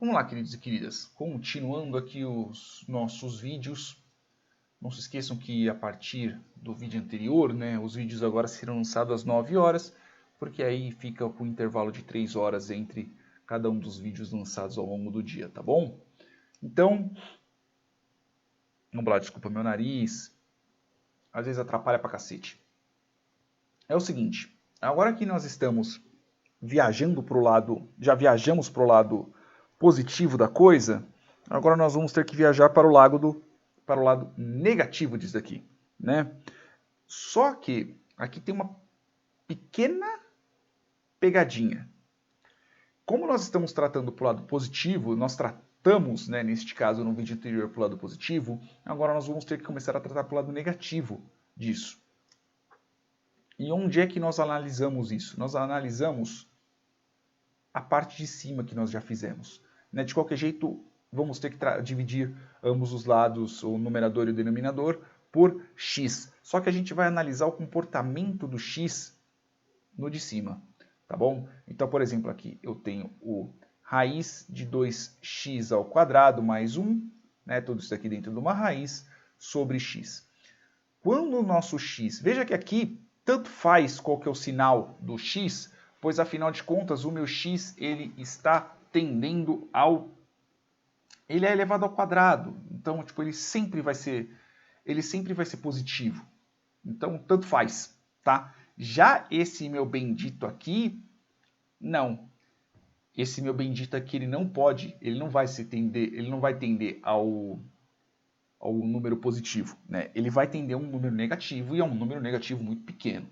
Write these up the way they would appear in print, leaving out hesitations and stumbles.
Vamos lá, queridos e queridas. Continuando aqui os nossos vídeos. Não se esqueçam que a partir do vídeo anterior, os vídeos agora serão lançados às 9 horas, porque aí fica com um intervalo de 3 horas entre cada um dos vídeos lançados ao longo do dia, tá bom? Então, vamos lá, desculpa meu nariz. Às vezes atrapalha pra cacete. É o seguinte, agora que nós estamos viajando para o lado, já viajamos para o lado positivo da coisa, agora nós vamos ter que viajar para o lado negativo disso daqui, né? Só que aqui tem uma pequena pegadinha. Como nós estamos tratando para o lado positivo, nós tratamos, neste caso no vídeo anterior, para o lado positivo, agora nós vamos ter que começar a tratar para o lado negativo disso. E onde é que nós analisamos isso? Nós analisamos a parte de cima que nós já fizemos. De qualquer jeito, vamos ter que dividir ambos os lados, o numerador e o denominador, por x. Só que a gente vai analisar o comportamento do x no de cima, tá bom? Então, por exemplo, aqui eu tenho o raiz de 2x ao quadrado mais 1, tudo isso aqui dentro de uma raiz, sobre x. Quando o nosso x, veja que aqui tanto faz qual que é o sinal do x, pois afinal de contas o meu x ele está tendendo ao... ele é elevado ao quadrado, então ele sempre vai ser positivo. Então tanto faz, tá? Já esse meu bendito aqui, não. Esse meu bendito aqui ele não vai tender ao número positivo, Ele vai tender a um número negativo e é um número negativo muito pequeno.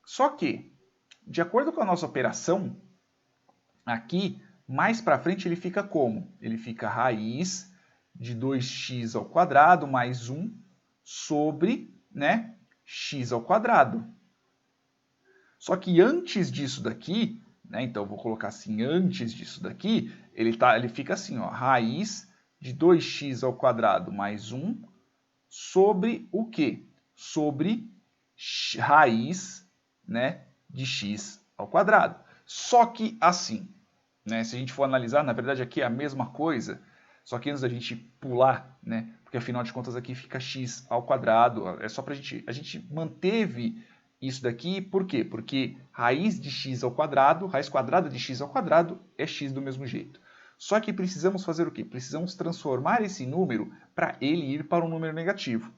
Só que, de acordo com a nossa operação, aqui, mais para frente ele fica como? Ele fica raiz de 2x ao quadrado mais 1 sobre, x ao quadrado. Só que antes disso daqui, então eu vou colocar assim, antes disso daqui, ele fica assim, ó, raiz de 2x ao quadrado mais 1 sobre o quê? Sobre raiz, de x ao quadrado. Só que assim, se a gente for analisar, na verdade aqui é a mesma coisa, só que antes da gente pular, porque afinal de contas aqui fica x ao quadrado, é só para a gente manteve isso daqui, por quê? Porque raiz de x ao quadrado, raiz quadrada de x ao quadrado é x do mesmo jeito. Só que precisamos fazer o quê? Precisamos transformar esse número para ele ir para um número negativo.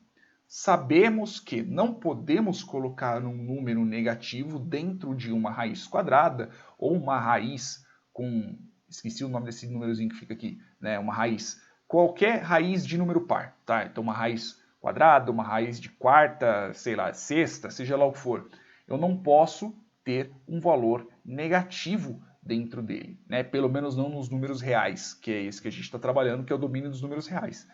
Sabemos que não podemos colocar um número negativo dentro de uma raiz quadrada ou uma raiz com... esqueci o nome desse númerozinho que fica aqui, uma raiz. Qualquer raiz de número par, tá? Então uma raiz quadrada, uma raiz de quarta, sei lá, sexta, seja lá o que for. Eu não posso ter um valor negativo dentro dele, Pelo menos não nos números reais, que é esse que a gente está trabalhando, que é o domínio dos números reais.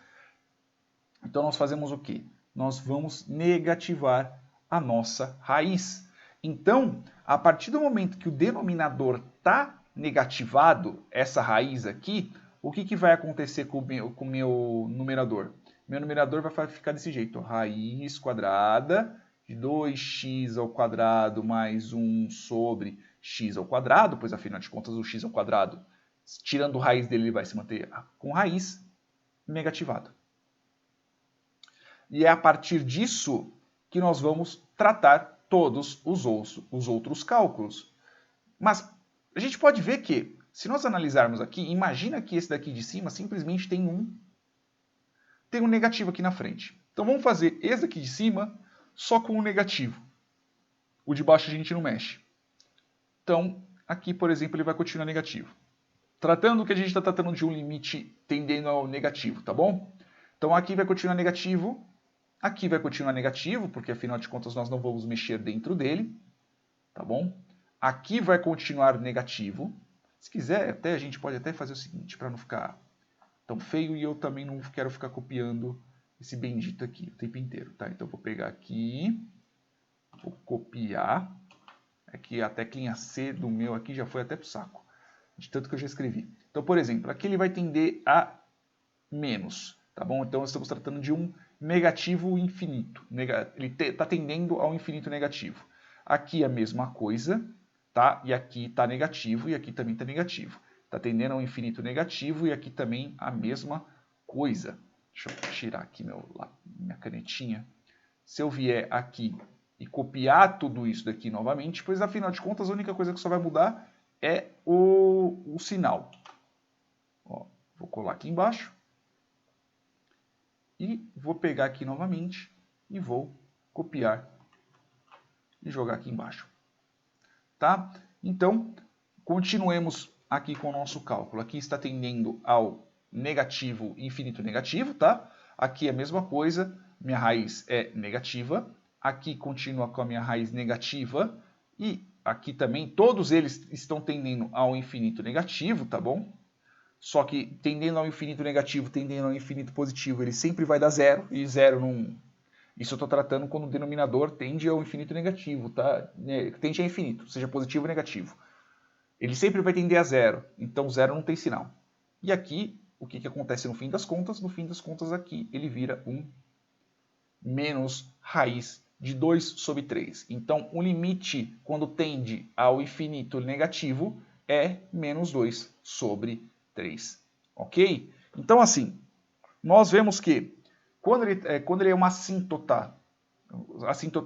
Então nós fazemos o quê? Nós vamos negativar a nossa raiz. Então, a partir do momento que o denominador está negativado, essa raiz aqui, o que vai acontecer com o meu numerador? Meu numerador vai ficar desse jeito, raiz quadrada de 2x ao quadrado mais 1 sobre x ao quadrado, pois afinal de contas o x ao quadrado, tirando raiz dele, ele vai se manter com raiz negativado. E é a partir disso que nós vamos tratar todos os outros cálculos. Mas a gente pode ver que, se nós analisarmos aqui, imagina que esse daqui de cima simplesmente tem um negativo aqui na frente. Então vamos fazer esse daqui de cima só com um negativo. O de baixo a gente não mexe. Então, aqui, por exemplo, ele vai continuar negativo. Tratando que a gente está tratando de um limite tendendo ao negativo, tá bom? Então aqui vai continuar negativo, aqui vai continuar negativo, porque afinal de contas nós não vamos mexer dentro dele, tá bom? Aqui vai continuar negativo. Se quiser, a gente pode até fazer o seguinte, para não ficar tão feio, e eu também não quero ficar copiando esse bendito aqui o tempo inteiro, tá? Então eu vou pegar aqui, vou copiar, aqui a teclinha C do meu aqui já foi até pro saco, de tanto que eu já escrevi. Então, por exemplo, aqui ele vai tender a menos, tá bom? Então estamos tratando de um negativo infinito, ele está tendendo ao infinito negativo. Aqui a mesma coisa, tá? E aqui está negativo e aqui também está negativo. Está tendendo ao infinito negativo e aqui também a mesma coisa. Deixa eu tirar aqui minha canetinha. Se eu vier aqui e copiar tudo isso daqui novamente, pois afinal de contas a única coisa que só vai mudar é o sinal. Ó, vou colar aqui embaixo. E vou pegar aqui novamente e vou copiar e jogar aqui embaixo. Tá? Então, continuemos aqui com o nosso cálculo. Aqui está tendendo ao negativo, infinito negativo, tá? Aqui é a mesma coisa, minha raiz é negativa. Aqui continua com a minha raiz negativa. E aqui também, todos eles estão tendendo ao infinito negativo, tá bom? Só que tendendo ao infinito negativo, tendendo ao infinito positivo, ele sempre vai dar zero. E zero não... Isso eu estou tratando quando o denominador tende ao infinito negativo, tá? Tende a infinito, seja positivo ou negativo. Ele sempre vai tender a zero, então zero não tem sinal. E aqui, o que acontece no fim das contas? No fim das contas aqui, ele vira um menos raiz de 2 sobre 3. Então, o limite, quando tende ao infinito negativo, é menos 2 sobre 3. Ok? Então, assim, nós vemos que quando ele é uma assíntota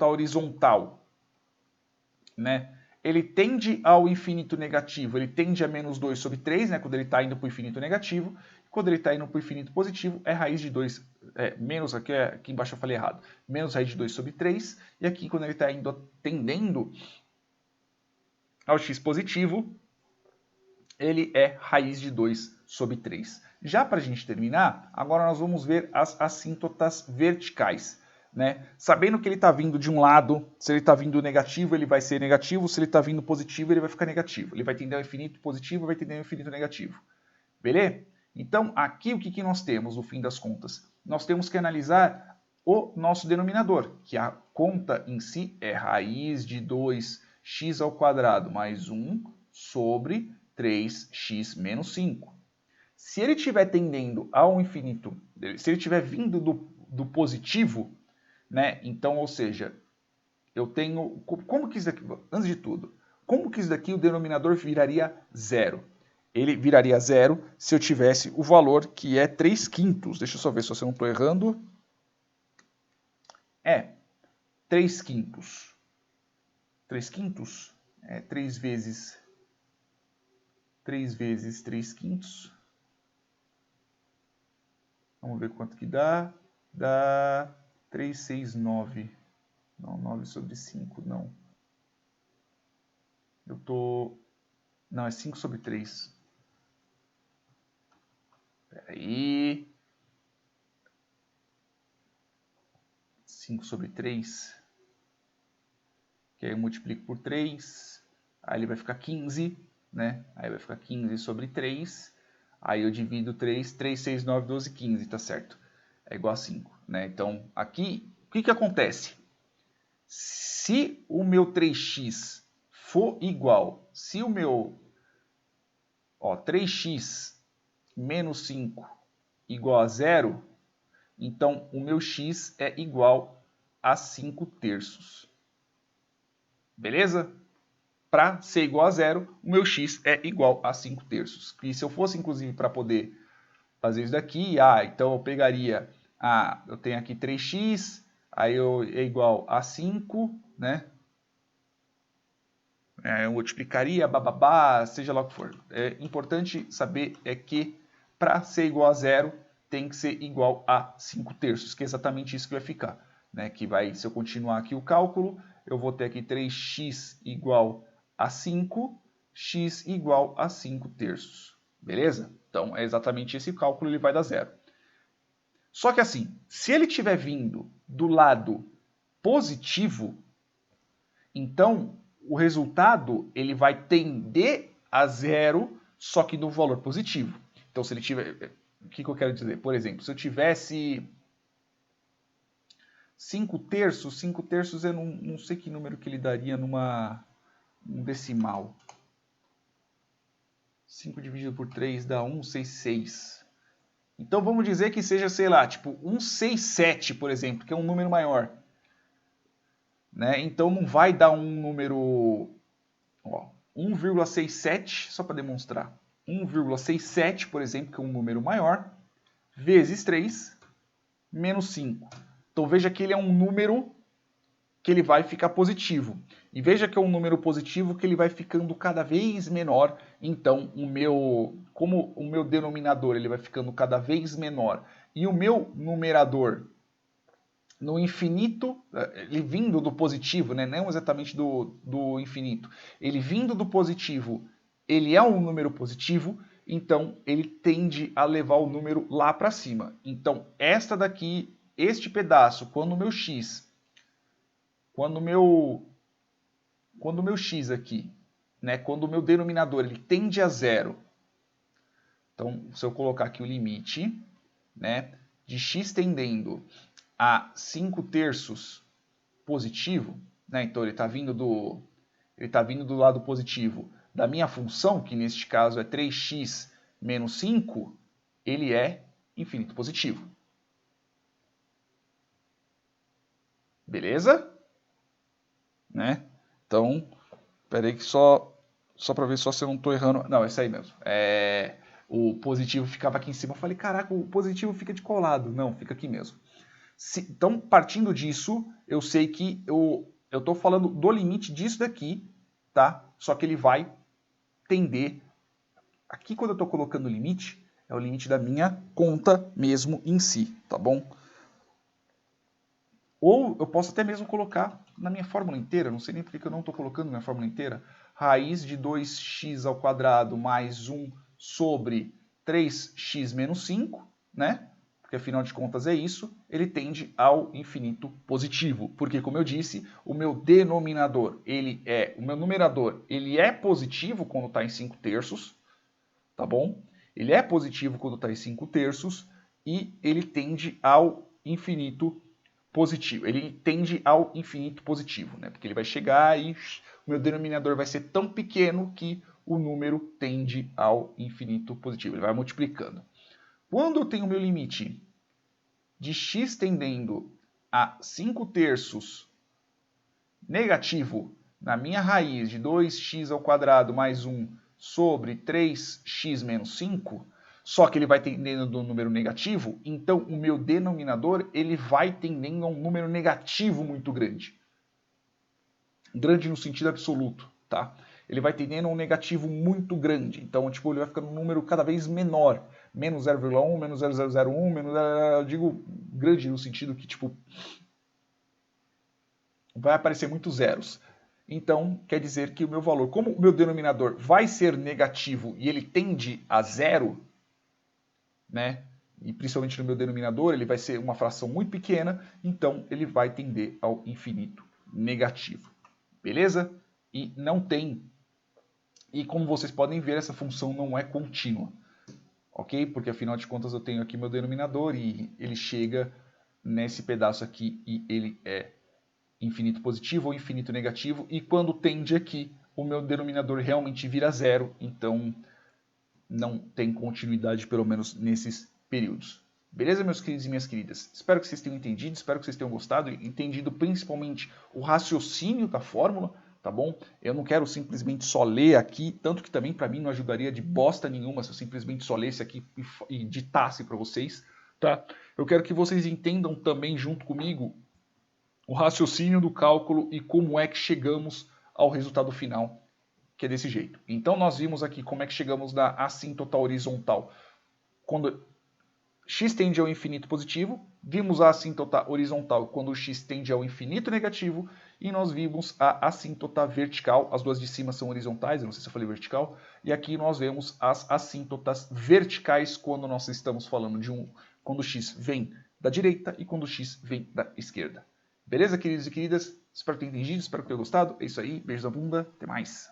horizontal, né, ele tende ao infinito negativo, ele tende a menos 2 sobre 3, né, quando ele está indo para o infinito negativo. Quando ele está indo para o infinito positivo, é raiz de 2, menos, aqui embaixo eu falei errado, menos raiz de 2 sobre 3. E aqui, quando ele está tendendo ao x positivo, ele é raiz de 2 sobre 3. Já para a gente terminar, agora nós vamos ver as assíntotas verticais. Né? Sabendo que ele está vindo de um lado, se ele está vindo negativo, ele vai ser negativo, se ele está vindo positivo, ele vai ficar negativo. Ele vai tender ao infinito positivo, vai tender ao infinito negativo. Beleza? Então, aqui o que nós temos, no fim das contas? Nós temos que analisar o nosso denominador, que a conta em si é raiz de 2x² mais 1 sobre 3x menos 5. Se ele estiver tendendo ao infinito, se ele estiver vindo do positivo, né? Então, ou seja, eu tenho... Como que isso daqui... Antes de tudo, como que isso daqui o denominador viraria zero? Ele viraria zero se eu tivesse o valor que é 3/5. Deixa eu só ver se eu não estou errando. É 3/5. 3/5 é 3 vezes 3/5. Vamos ver quanto que dá. Dá 369. Não, 9 sobre 5, não. Não, é 5 sobre 3. Espera aí. 5 sobre 3. Que aí eu multiplico por 3. Aí ele vai ficar 15, né? Aí vai ficar 15 sobre 3. Aí eu divido 3, 3, 6, 9, 12, 15, tá certo? É igual a 5, né? Então, aqui, o que acontece? Se o meu 3x for igual, se o meu 3x menos 5 igual a 0, então o meu x é igual a 5 terços. Beleza? Para ser igual a 0, o meu x é igual a 5 terços. E se eu fosse, inclusive, para poder fazer isso daqui, então eu pegaria, eu tenho aqui 3x, aí é igual a 5, né? Eu multiplicaria, bababá, seja lá o que for. É importante saber que para ser igual a 0, tem que ser igual a 5 terços, que é exatamente isso que vai ficar. Né? Que vai, se eu continuar aqui o cálculo, eu vou ter aqui 3x igual a 5, x igual a 5 terços. Beleza? Então, é exatamente esse cálculo, ele vai dar 0. Só que assim, se ele estiver vindo do lado positivo, então o resultado ele vai tender a 0, só que no valor positivo. Então, se ele tiver... O que eu quero dizer? Por exemplo, se eu tivesse 5 terços, 5 terços eu não sei que número que ele daria num decimal. 5 dividido por 3 dá 166. Então vamos dizer que seja, sei lá, tipo 167, por exemplo, que é um número maior. Né? Então não vai dar um número... 1,67, só para demonstrar, 1,67, por exemplo, que é um número maior, vezes 3, menos 5. Então veja que ele é um número que ele vai ficar positivo. E veja que é um número positivo que ele vai ficando cada vez menor. Então, como o meu denominador ele vai ficando cada vez menor e o meu numerador no infinito, ele vindo do positivo, né? Não exatamente do infinito, ele vindo do positivo, ele é um número positivo, então ele tende a levar o número lá para cima. Então, este pedaço, quando o meu x aqui, né, quando o meu denominador ele tende a zero, então se eu colocar aqui o limite, né, de x tendendo a 5/3 positivo, né, então ele está vindo do lado positivo da minha função, que neste caso é 3x menos 5, ele é infinito positivo. Beleza? Né? Então, peraí que só para ver só se eu não estou errando. Não, é isso aí mesmo. O positivo ficava aqui em cima. Eu falei, caraca, o positivo fica de qual lado? Não, fica aqui mesmo. Então, partindo disso, eu sei que eu estou falando do limite disso daqui, tá? Só que ele vai tender... Aqui, quando eu estou colocando o limite, é o limite da minha conta mesmo em si, tá bom? Ou eu posso até mesmo colocar na minha fórmula inteira, não sei nem porque eu não estou colocando na minha fórmula inteira, raiz de 2x² mais 1 sobre 3x menos 5, né? Porque afinal de contas é isso, ele tende ao infinito positivo. Porque, como eu disse, o meu denominador, o meu numerador, ele é positivo quando está em 5/3, tá bom? Ele é positivo quando está em 5/3 e ele tende ao infinito positivo. Ele tende ao infinito positivo, né? Porque ele vai chegar e o meu denominador vai ser tão pequeno que o número tende ao infinito positivo. Ele vai multiplicando. Quando eu tenho o meu limite de x tendendo a 5/3 negativo na minha raiz de 2x² mais 1 sobre 3x menos 5, só que ele vai tendendo do número negativo, então o meu denominador ele vai tendendo a um número negativo muito grande. Grande no sentido absoluto, tá? Ele vai tendendo a um negativo muito grande. Então, tipo, ele vai ficando um número cada vez menor. Menos 0,1, menos 0,001, menos... Eu digo grande no sentido que, tipo, vai aparecer muitos zeros. Então, quer dizer que o meu valor, como o meu denominador vai ser negativo e ele tende a zero, né? E principalmente no meu denominador, ele vai ser uma fração muito pequena, então ele vai tender ao infinito negativo. Beleza? E não tem... E como vocês podem ver, essa função não é contínua. Ok? Porque afinal de contas eu tenho aqui meu denominador e ele chega nesse pedaço aqui e ele é infinito positivo ou infinito negativo, e quando tende aqui, o meu denominador realmente vira zero, então não tem continuidade, pelo menos nesses períodos. Beleza, meus queridos e minhas queridas? Espero que vocês tenham entendido, espero que vocês tenham gostado, entendido principalmente o raciocínio da fórmula, tá bom? Eu não quero simplesmente só ler aqui, tanto que também para mim não ajudaria de bosta nenhuma se eu simplesmente só lesse aqui e ditasse para vocês, tá? Eu quero que vocês entendam também junto comigo o raciocínio do cálculo e como é que chegamos ao resultado final, que é desse jeito. Então nós vimos aqui como é que chegamos na assíntota horizontal. Quando x tende ao infinito positivo, vimos a assíntota horizontal quando x tende ao infinito negativo, e nós vimos a assíntota vertical, as duas de cima são horizontais, eu não sei se eu falei vertical, e aqui nós vemos as assíntotas verticais quando nós estamos falando quando x vem da direita e quando x vem da esquerda. Beleza, queridos e queridas? Espero que tenham entendido, espero que tenham gostado. É isso aí, beijos na bunda, até mais.